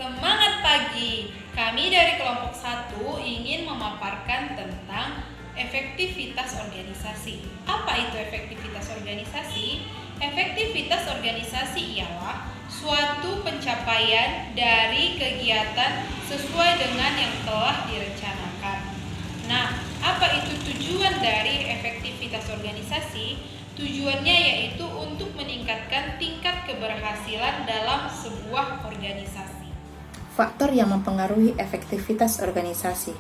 Semangat pagi! Kami dari kelompok 1 ingin memaparkan tentang efektivitas organisasi. Apa itu efektivitas organisasi? Efektivitas organisasi ialah suatu pencapaian dari kegiatan sesuai dengan yang telah direncanakan. Nah, apa itu tujuan dari efektivitas organisasi? Tujuannya yaitu untuk meningkatkan tingkat keberhasilan dalam sebuah organisasi. Faktor yang mempengaruhi efektivitas organisasi.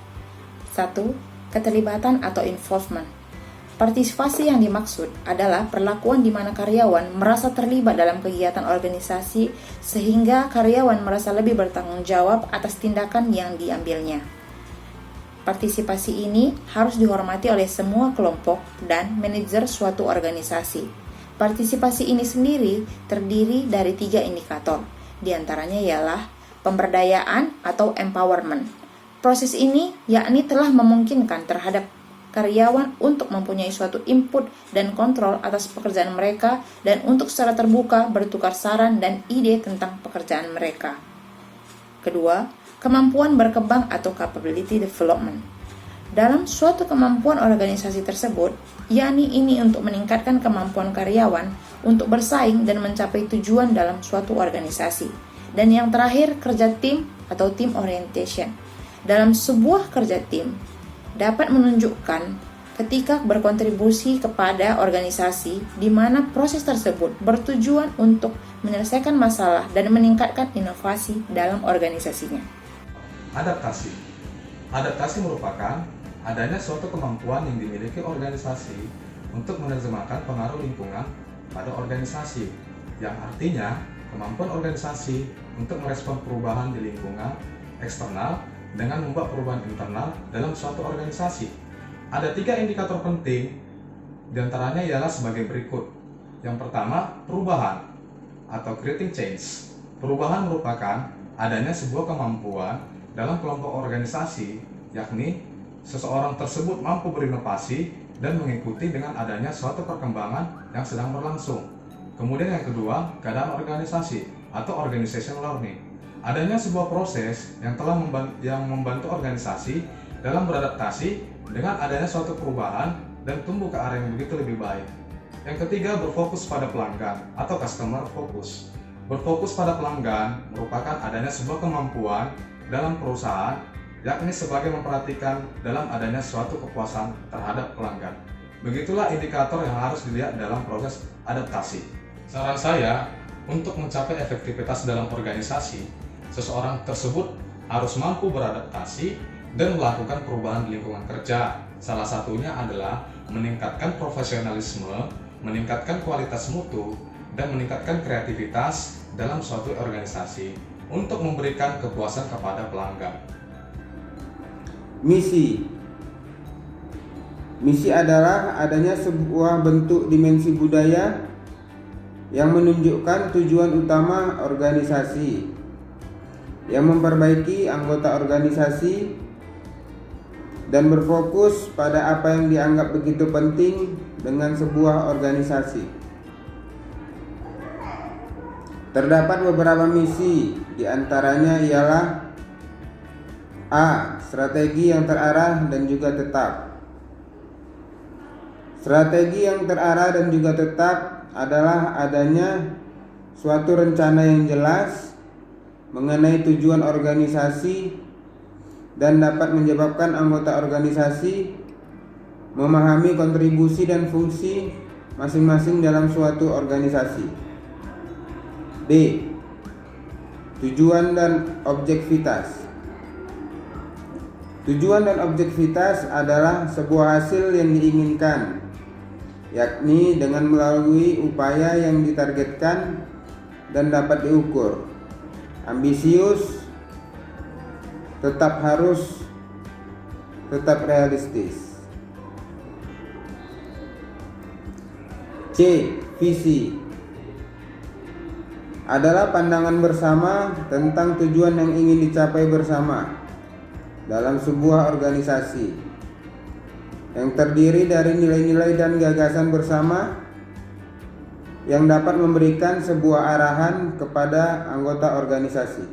1. Keterlibatan atau involvement. Partisipasi yang dimaksud adalah perlakuan di mana karyawan merasa terlibat dalam kegiatan organisasi sehingga karyawan merasa lebih bertanggung jawab atas tindakan yang diambilnya. Partisipasi ini harus dihormati oleh semua kelompok dan manajer suatu organisasi. Partisipasi ini sendiri terdiri dari 3 indikator, di antaranya ialah pemberdayaan atau empowerment. Proses ini yakni telah memungkinkan terhadap karyawan untuk mempunyai suatu input dan kontrol atas pekerjaan mereka dan untuk secara terbuka bertukar saran dan ide tentang pekerjaan mereka. Kedua, kemampuan berkembang atau capability development. Dalam suatu kemampuan organisasi tersebut, yakni ini untuk meningkatkan kemampuan karyawan untuk bersaing dan mencapai tujuan dalam suatu organisasi. Dan yang terakhir, kerja tim atau team orientation. Dalam sebuah kerja tim, dapat menunjukkan ketika berkontribusi kepada organisasi di mana proses tersebut bertujuan untuk menyelesaikan masalah dan meningkatkan inovasi dalam organisasinya. Adaptasi. Adaptasi merupakan adanya suatu kemampuan yang dimiliki organisasi untuk menerjemahkan pengaruh lingkungan pada organisasi, yang artinya kemampuan organisasi untuk merespon perubahan di lingkungan eksternal dengan membuat perubahan internal dalam suatu organisasi. Ada 3 indikator penting, diantaranya ialah sebagai berikut. Yang pertama, perubahan atau creating change. Perubahan merupakan adanya sebuah kemampuan dalam kelompok organisasi, yakni seseorang tersebut mampu berinovasi dan mengikuti dengan adanya suatu perkembangan yang sedang berlangsung. Kemudian yang kedua, keadaan organisasi atau organization learning. Adanya sebuah proses yang telah membantu organisasi dalam beradaptasi dengan adanya suatu perubahan dan tumbuh ke arah yang begitu lebih baik. Yang ketiga, berfokus pada pelanggan atau customer focus. Berfokus pada pelanggan merupakan adanya sebuah kemampuan dalam perusahaan, yakni sebagai memperhatikan dalam adanya suatu kepuasan terhadap pelanggan. Begitulah indikator yang harus dilihat dalam proses adaptasi. Saran saya, untuk mencapai efektivitas dalam organisasi, seseorang tersebut harus mampu beradaptasi dan melakukan perubahan di lingkungan kerja. Salah satunya adalah meningkatkan profesionalisme, meningkatkan kualitas mutu, dan meningkatkan kreativitas dalam suatu organisasi untuk memberikan kepuasan kepada pelanggan. Misi. Misi adalah adanya sebuah bentuk dimensi budaya yang menunjukkan tujuan utama organisasi, yang memperbaiki anggota organisasi dan berfokus pada apa yang dianggap begitu penting dengan sebuah organisasi. Terdapat beberapa misi, di antaranya ialah A. Strategi yang terarah dan juga tetap. Strategi yang terarah dan juga tetap adalah adanya suatu rencana yang jelas mengenai tujuan organisasi dan dapat menyebabkan anggota organisasi memahami kontribusi dan fungsi masing-masing dalam suatu organisasi. B. Tujuan dan objektivitas. Tujuan dan objektivitas adalah sebuah hasil yang diinginkan, yakni dengan melalui upaya yang ditargetkan dan dapat diukur. Ambisius, tetap realistis. C. Visi adalah pandangan bersama tentang tujuan yang ingin dicapai bersama dalam sebuah organisasi, yang terdiri dari nilai-nilai dan gagasan bersama yang dapat memberikan sebuah arahan kepada anggota organisasi.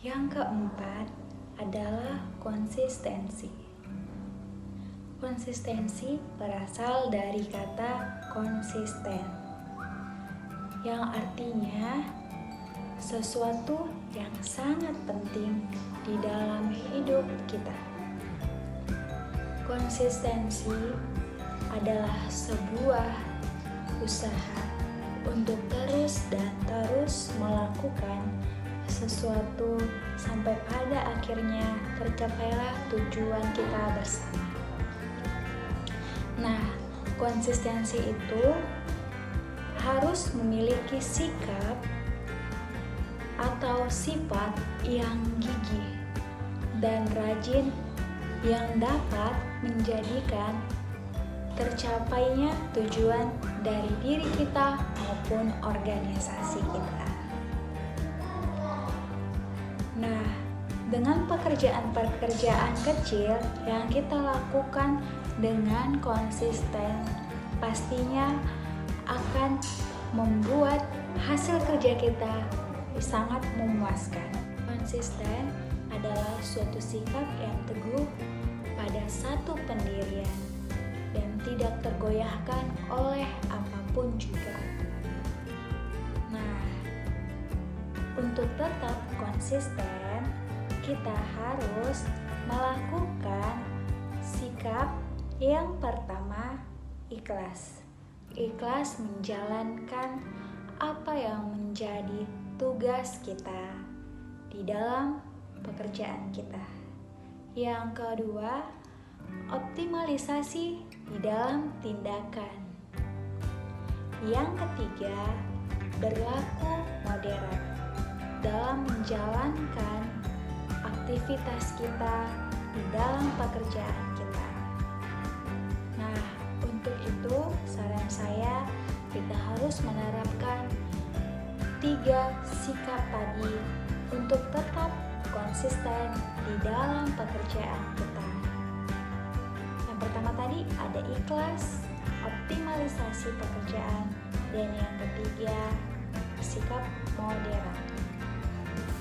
Yang keempat adalah konsistensi. Konsistensi berasal dari kata konsisten, yang artinya sesuatu yang sangat penting di dalam hidup kita. Konsistensi adalah sebuah usaha untuk terus dan terus melakukan sesuatu sampai pada akhirnya tercapailah tujuan kita bersama. Nah, konsistensi itu harus memiliki sikap atau sifat yang gigih dan rajin yang dapat menjadikan tercapainya tujuan dari diri kita maupun organisasi kita. Nah, dengan pekerjaan-pekerjaan kecil yang kita lakukan dengan konsisten, pastinya akan membuat hasil kerja kita sangat memuaskan. Konsisten adalah suatu sikap yang teguh pada satu pendirian dan tidak tergoyahkan oleh apapun juga. Nah, untuk tetap konsisten, kita harus melakukan sikap yang pertama, ikhlas. Ikhlas menjalankan apa yang menjadi tugas kita di dalam pekerjaan kita. Yang kedua, optimalisasi di dalam tindakan. Yang ketiga, berlaku modern dalam menjalankan aktivitas kita di dalam pekerjaan kita. Nah, untuk itu saran saya kita harus menerapkan 3 sikap tadi untuk tetap konsisten di dalam pekerjaan kita. Yang pertama tadi ada ikhlas, optimalisasi pekerjaan, dan yang ketiga sikap modern.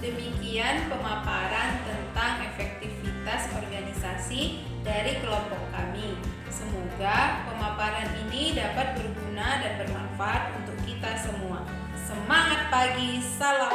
Demikian pemaparan tentang efektivitas organisasi dari kelompok kami. Semoga pemaparan ini dapat berguna dan bermanfaat untuk kita semua. Semangat pagi, salam.